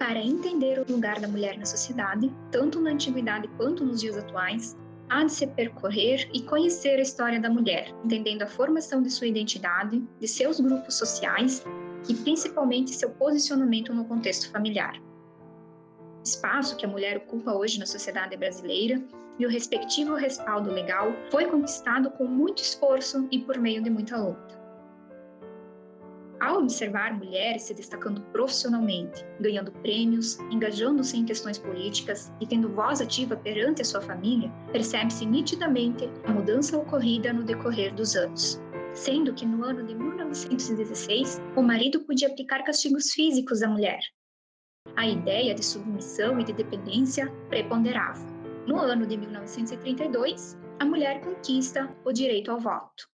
Para entender o lugar da mulher na sociedade, tanto na antiguidade quanto nos dias atuais, há de se percorrer e conhecer a história da mulher, entendendo a formação de sua identidade, de seus grupos sociais e principalmente seu posicionamento no contexto familiar. O espaço que a mulher ocupa hoje na sociedade brasileira e o respectivo respaldo legal foi conquistado com muito esforço e por meio de muita luta. Ao observar mulheres se destacando profissionalmente, ganhando prêmios, engajando-se em questões políticas e tendo voz ativa perante a sua família, percebe-se nitidamente a mudança ocorrida no decorrer dos anos. Sendo que no ano de 1916, o marido podia aplicar castigos físicos à mulher. A ideia de submissão e de dependência preponderava. No ano de 1932, a mulher conquista o direito ao voto.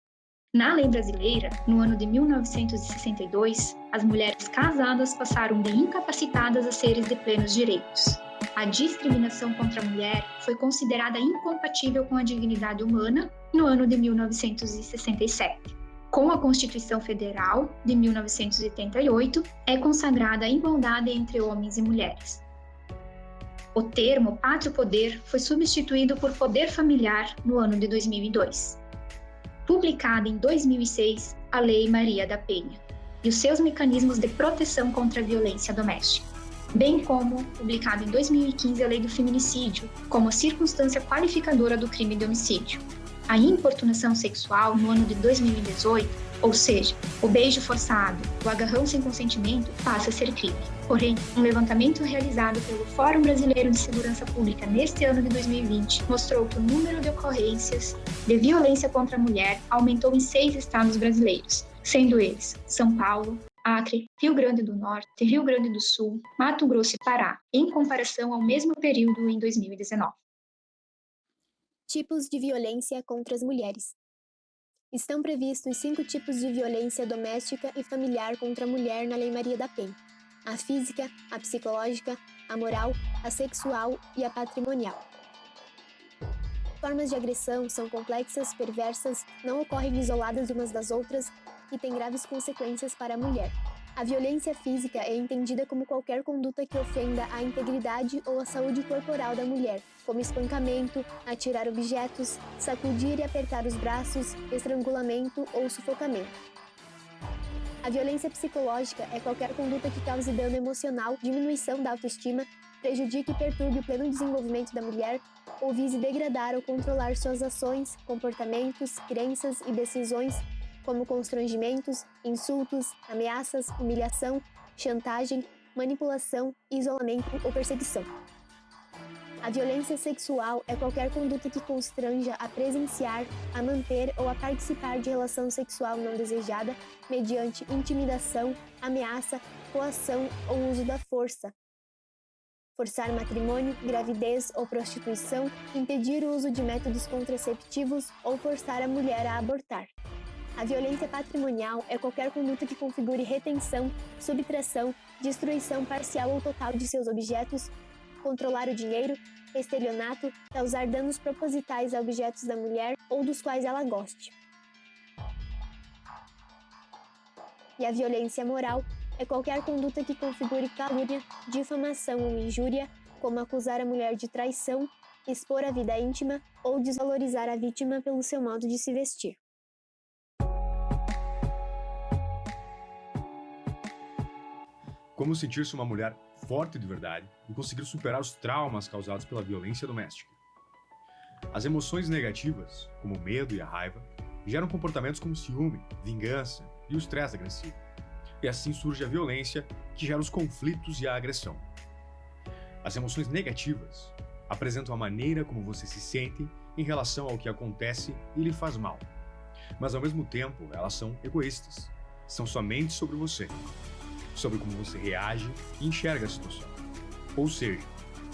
Na lei brasileira, no ano de 1962, as mulheres casadas passaram de incapacitadas a seres de plenos direitos. A discriminação contra a mulher foi considerada incompatível com a dignidade humana no ano de 1967. Com a Constituição Federal de 1988, é consagrada a igualdade entre homens e mulheres. O termo pátrio-poder foi substituído por poder familiar no ano de 2002. Publicada em 2006, a Lei Maria da Penha e os seus mecanismos de proteção contra a violência doméstica, bem como, publicada em 2015, a Lei do Feminicídio, como circunstância qualificadora do crime de homicídio. A importunação sexual no ano de 2018, ou seja, o beijo forçado, o agarrão sem consentimento, passa a ser crime. Porém, um levantamento realizado pelo Fórum Brasileiro de Segurança Pública neste ano de 2020 mostrou que o número de ocorrências de violência contra a mulher aumentou em 6 estados brasileiros, sendo eles São Paulo, Acre, Rio Grande do Norte, Rio Grande do Sul, Mato Grosso e Pará, em comparação ao mesmo período em 2019. Tipos de violência contra as mulheres. Estão previstos 5 tipos de violência doméstica e familiar contra a mulher na Lei Maria da Penha: a física, a psicológica, a moral, a sexual e a patrimonial. Formas de agressão são complexas, perversas, não ocorrem isoladas umas das outras e têm graves consequências para a mulher. A violência física é entendida como qualquer conduta que ofenda a integridade ou a saúde corporal da mulher, como espancamento, atirar objetos, sacudir e apertar os braços, estrangulamento ou sufocamento. A violência psicológica é qualquer conduta que cause dano emocional, diminuição da autoestima, prejudique e perturbe o pleno desenvolvimento da mulher ou vise degradar ou controlar suas ações, comportamentos, crenças e decisões, como constrangimentos, insultos, ameaças, humilhação, chantagem, manipulação, isolamento ou perseguição. A violência sexual é qualquer conduta que constranja a presenciar, a manter ou a participar de relação sexual não desejada mediante intimidação, ameaça, coação ou uso da força. Forçar matrimônio, gravidez ou prostituição, impedir o uso de métodos contraceptivos ou forçar a mulher a abortar. A violência patrimonial é qualquer conduta que configure retenção, subtração, destruição parcial ou total de seus objetos, controlar o dinheiro, estelionato, causar danos propositais a objetos da mulher ou dos quais ela goste. E a violência moral é qualquer conduta que configure calúnia, difamação ou injúria, como acusar a mulher de traição, expor a vida íntima ou desvalorizar a vítima pelo seu modo de se vestir. Como sentir-se uma mulher forte de verdade e conseguir superar os traumas causados pela violência doméstica. As emoções negativas, como o medo e a raiva, geram comportamentos como ciúme, vingança e o estresse agressivo. E assim surge a violência, que gera os conflitos e a agressão. As emoções negativas apresentam a maneira como você se sente em relação ao que acontece e lhe faz mal. Mas ao mesmo tempo, elas são egoístas. São somente sobre você, sobre como você reage e enxerga a situação. Ou seja,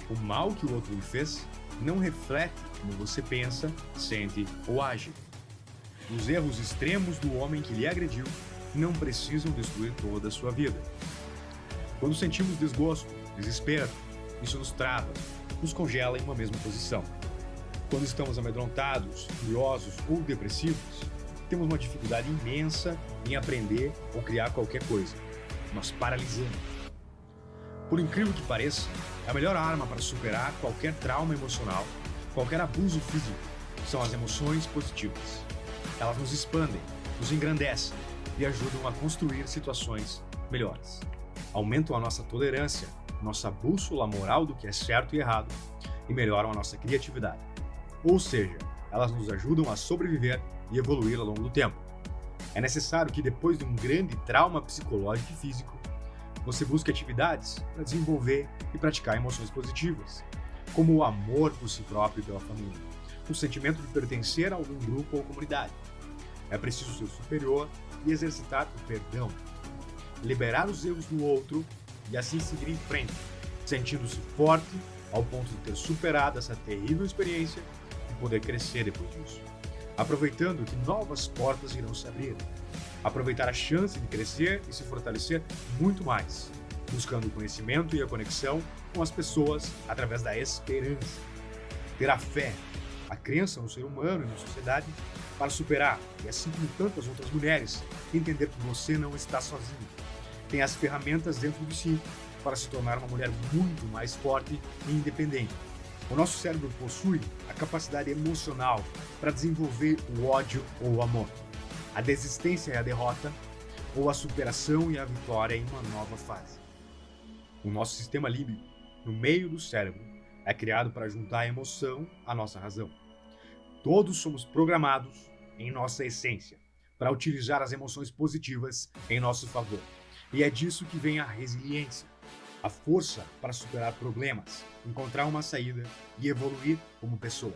o mal que o outro lhe fez não reflete como você pensa, sente ou age. Os erros extremos do homem que lhe agrediu não precisam destruir toda a sua vida. Quando sentimos desgosto, desespero, isso nos trava, nos congela em uma mesma posição. Quando estamos amedrontados, furiosos ou depressivos, temos uma dificuldade imensa em aprender ou criar qualquer coisa. Nós paralisamos. Por incrível que pareça, a melhor arma para superar qualquer trauma emocional, qualquer abuso físico, são as emoções positivas. Elas nos expandem, nos engrandecem e ajudam a construir situações melhores. Aumentam a nossa tolerância, nossa bússola moral do que é certo e errado e melhoram a nossa criatividade. Ou seja, elas nos ajudam a sobreviver e evoluir ao longo do tempo. É necessário que depois de um grande trauma psicológico e físico, você busque atividades para desenvolver e praticar emoções positivas, como o amor por si próprio e pela família, o sentimento de pertencer a algum grupo ou comunidade. É preciso ser superior e exercitar o perdão, liberar os erros do outro e assim seguir em frente, sentindo-se forte ao ponto de ter superado essa terrível experiência e poder crescer depois disso. Aproveitando que novas portas irão se abrir. Aproveitar a chance de crescer e se fortalecer muito mais, buscando o conhecimento e a conexão com as pessoas através da esperança. Ter a fé, a crença no ser humano e na sociedade para superar, e assim como tantas outras mulheres, entender que você não está sozinho. Tem as ferramentas dentro de si para se tornar uma mulher muito mais forte e independente. O nosso cérebro possui a capacidade emocional para desenvolver o ódio ou o amor, a desistência e a derrota, ou a superação e a vitória em uma nova fase. O nosso sistema límbico, no meio do cérebro, é criado para juntar a emoção à nossa razão. Todos somos programados, em nossa essência, para utilizar as emoções positivas em nosso favor. E é disso que vem a resiliência, a força para superar problemas, encontrar uma saída e evoluir como pessoa.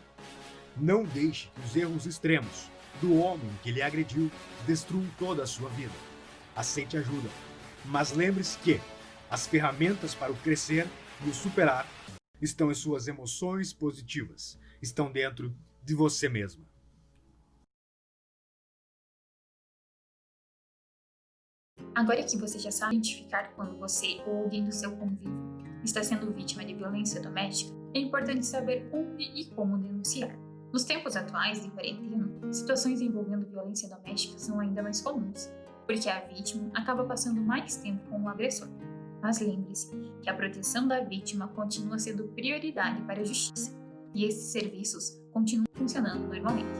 Não deixe que os erros extremos do homem que lhe agrediu destruam toda a sua vida. Aceite ajuda, mas lembre-se que as ferramentas para o crescer e o superar estão em suas emoções positivas, estão dentro de você mesma. Agora que você já sabe identificar quando você ou alguém do seu convívio está sendo vítima de violência doméstica, é importante saber onde e como denunciar. Nos tempos atuais de quarentena, situações envolvendo violência doméstica são ainda mais comuns, porque a vítima acaba passando mais tempo com o agressor. Mas lembre-se que a proteção da vítima continua sendo prioridade para a justiça, e esses serviços continuam funcionando normalmente.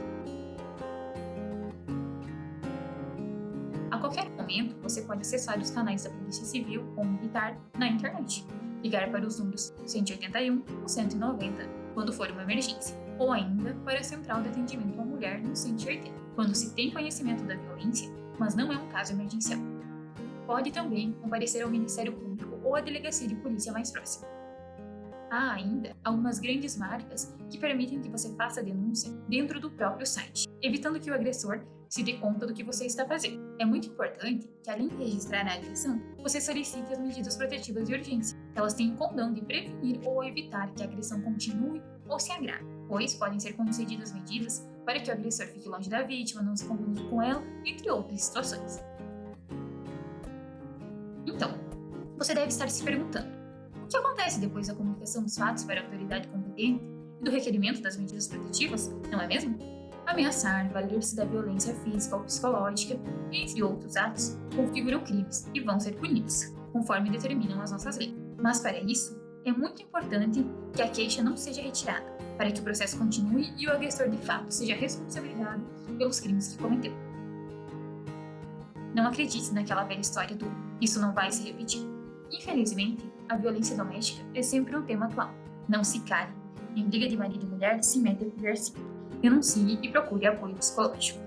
A qualquer momento, você pode acessar os canais da Polícia Civil ou Militar na internet, ligar para os números 181 ou 190 quando for uma emergência, ou ainda para a Central de Atendimento à Mulher no 180, quando se tem conhecimento da violência, mas não é um caso emergencial. Pode também comparecer ao Ministério Público ou à Delegacia de Polícia mais próxima. Há ainda algumas grandes marcas que permitem que você faça a denúncia dentro do próprio site, evitando que o agressor se dê conta do que você está fazendo. É muito importante que, além de registrar a agressão, você solicite as medidas protetivas de urgência. Elas têm o condão de prevenir ou evitar que a agressão continue ou se agrave, pois podem ser concedidas medidas para que o agressor fique longe da vítima, não se comunique com ela, entre outras situações. Então, você deve estar se perguntando: o que acontece depois da comunicação dos fatos para a autoridade competente e do requerimento das medidas protetivas, não é mesmo? Ameaçar, valer-se da violência física ou psicológica, entre outros atos, configuram crimes e vão ser punidos, conforme determinam as nossas leis. Mas para isso, é muito importante que a queixa não seja retirada, para que o processo continue e o agressor de fato seja responsabilizado pelos crimes que cometeu. Não acredite naquela velha história do "isso não vai se repetir". Infelizmente, a violência doméstica é sempre um tema atual. Não se cale. Em briga de marido e mulher, se mete a colher sim. Denuncie e procure apoio psicológico.